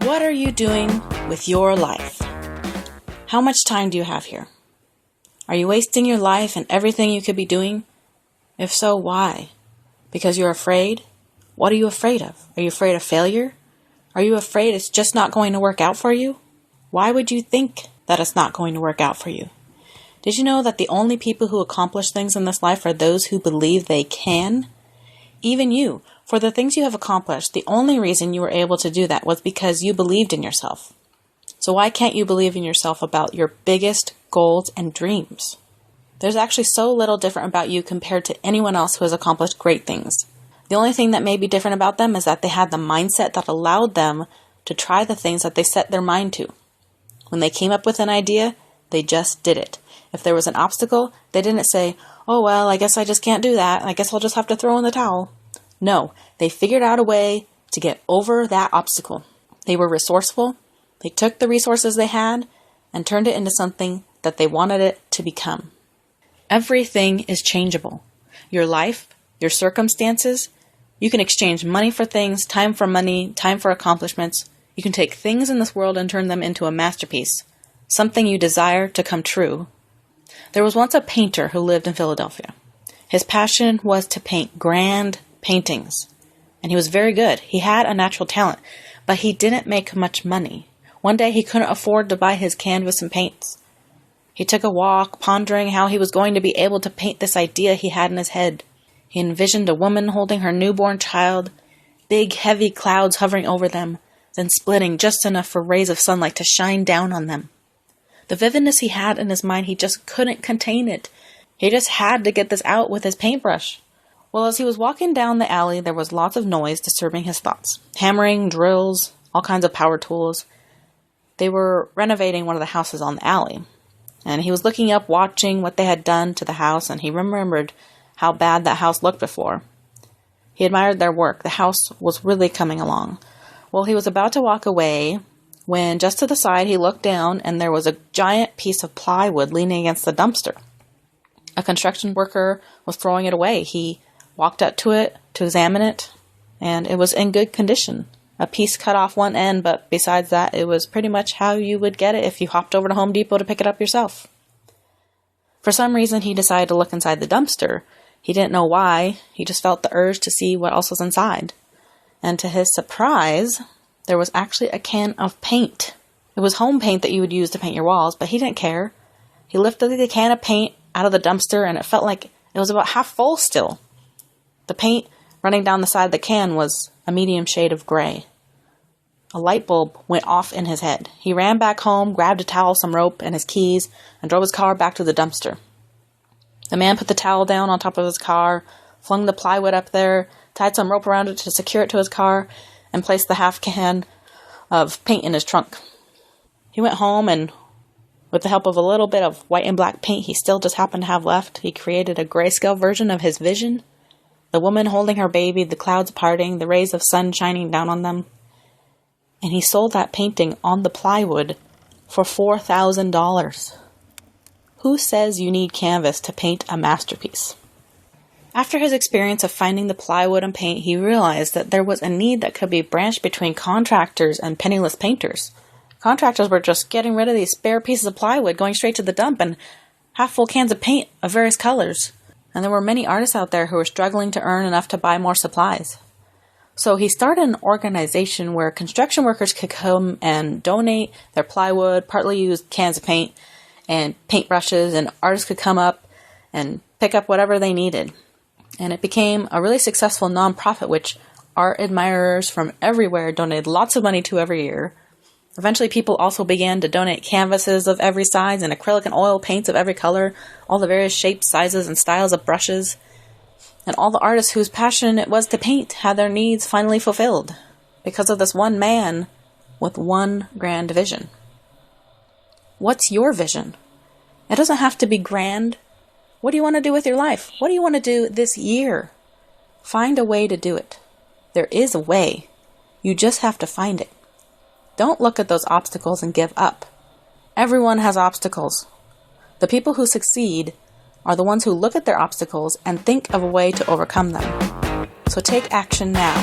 What are you doing with your life? How much time do you have here? Are you wasting your life and everything you could be doing? If so, why? Because you're afraid? What are you afraid of? Are you afraid of failure? Are you afraid it's just not going to work out for you? Why would you think that it's not going to work out for you? Did you know that the only people who accomplish things in this life are those who believe they can? Even you, for the things you have accomplished, the only reason you were able to do that was because you believed in yourself. So why can't you believe in yourself about your biggest goals and dreams? There's actually so little different about you compared to anyone else who has accomplished great things. The only thing that may be different about them is that they had the mindset that allowed them to try the things that they set their mind to. When they came up with an idea, they just did it. If there was an obstacle, they didn't say, "Oh, well, I guess I just can't do that. I guess I'll just have to throw in the towel." No, they figured out a way to get over that obstacle. They were resourceful. They took the resources they had and turned it into something that they wanted it to become. Everything is changeable. Your life, your circumstances, you can exchange money for things, time for money, time for accomplishments. You can take things in this world and turn them into a masterpiece, something you desire to come true. There was once a painter who lived in Philadelphia. His passion was to paint grand paintings, and he was very good. He had a natural talent, but he didn't make much money. One day he couldn't afford to buy his canvas and paints. He took a walk, pondering how he was going to be able to paint this idea he had in his head. He envisioned a woman holding her newborn child, big heavy clouds hovering over them, then splitting just enough for rays of sunlight to shine down on them. The vividness he had in his mind, he just couldn't contain it. He just had to get this out with his paintbrush. Well, as he was walking down the alley, there was lots of noise disturbing his thoughts. Hammering, drills, all kinds of power tools. They were renovating one of the houses on the alley. And he was looking up, watching what they had done to the house, and he remembered how bad that house looked before. He admired their work. The house was really coming along. Well, he was about to walk away when just to the side he looked down and there was a giant piece of plywood leaning against the dumpster. A construction worker was throwing it away. He walked up to it to examine it, and it was in good condition. A piece cut off one end, but besides that, it was pretty much how you would get it if you hopped over to Home Depot to pick it up yourself. For some reason, he decided to look inside the dumpster. He didn't know why. He just felt the urge to see what else was inside. And to his surprise, there was actually a can of paint. It was home paint that you would use to paint your walls, but he didn't care. He lifted the can of paint out of the dumpster, and it felt like it was about half full still. The paint running down the side of the can was a medium shade of gray. A light bulb went off in his head. He ran back home, grabbed a towel, some rope, and his keys, and drove his car back to the dumpster. The man put the towel down on top of his car, flung the plywood up there, tied some rope around it to secure it to his car, and placed the half can of paint in his trunk. He went home, and with the help of a little bit of white and black paint he still just happened to have left, he created a grayscale version of his vision. The woman holding her baby, the clouds parting, the rays of sun shining down on them. And he sold that painting on the plywood for $4,000. Who says you need canvas to paint a masterpiece? After his experience of finding the plywood and paint, he realized that there was a need that could be branched between contractors and penniless painters. Contractors were just getting rid of these spare pieces of plywood, going straight to the dump, and half-full cans of paint of various colors. And there were many artists out there who were struggling to earn enough to buy more supplies. So he started an organization where construction workers could come and donate their plywood, partly used cans of paint, and paintbrushes, and artists could come up and pick up whatever they needed. And it became a really successful nonprofit, which art admirers from everywhere donated lots of money to every year. Eventually, people also began to donate canvases of every size and acrylic and oil paints of every color, all the various shapes, sizes, and styles of brushes. And all the artists whose passion it was to paint had their needs finally fulfilled because of this one man with one grand vision. What's your vision? It doesn't have to be grand. What do you want to do with your life? What do you want to do this year? Find a way to do it. There is a way. You just have to find it. Don't look at those obstacles and give up. Everyone has obstacles. The people who succeed are the ones who look at their obstacles and think of a way to overcome them. So take action now.